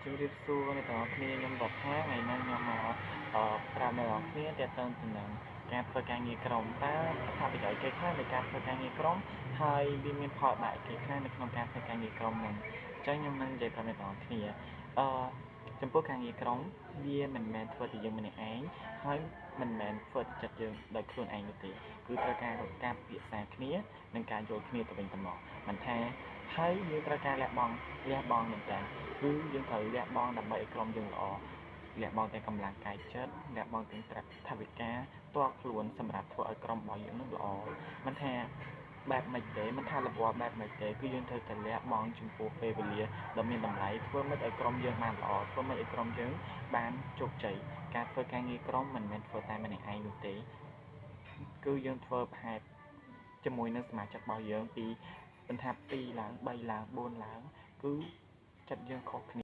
ជំរាបសួរអ្នកទាំងអស់គ្នាខ្ញុំបថាថ្ងៃនេះខ្ញុំមកប្រាប់អ្នកទាំងអស់គ្នាទាក់ទងទៅនឹងការធ្វើការងារក្រុមតើថាប្រយោជន៍គេខ្លះនៃការធ្វើការងារក្រុមហើយវាមានផលបែបគេខ្លះនៅក្នុងការធ្វើការងារក្រុមហ្នឹងអញ្ចឹងខ្ញុំនឹងនិយាយប្រាប់អ្នកទាំងអស់គ្នាអឺចំពោះការងារក្រុមវាមិនមែនធ្វើតែយើងម្នាក់ឯងហើយមិនមែនធ្វើតែចិត្តយើងដោយខ្លួនឯងនោះទេគឺត្រូវការការពិភាក្សាគ្នានិងការយល់គ្នាទៅវិញទៅមកមិនថាហើយយើងត្រូវការលះបង់មែនតើគឺយើងត្រូវលះបង់ដើម្បីឲ្យក្រុមយើងល្អលះបង់ទាំងកម្លាំងកាយចិត្តលះបង់ទាំងថវិកាផ្ទាល់ខ្លួនសម្រាប់ធ្វើឲ្យក្រុមរបស់យើងនឹងល្អមិនថាបែបម៉េចទេមិនថារបបបែបម៉េចទេគឺយើងត្រូវតែលះបង់ចំពោះពេលវេលាដ៏មានតម្លៃធ្វើម៉េចឲ្យក្រុមយើងបានល្អធ្វើម៉េចឲ្យក្រុមយើងបានជោគជ័យការធ្វើការងារក្រុមមិនមែនធ្វើតែម្នាក់ឯងនោះទេគឺយើងធ្វើប្រហែលជាមួយនឹងសមាជិករបស់យើងពីមិនថា2ឡើង3ឡើង4ឡើងគឺចិត្តយើងខុសគ្នា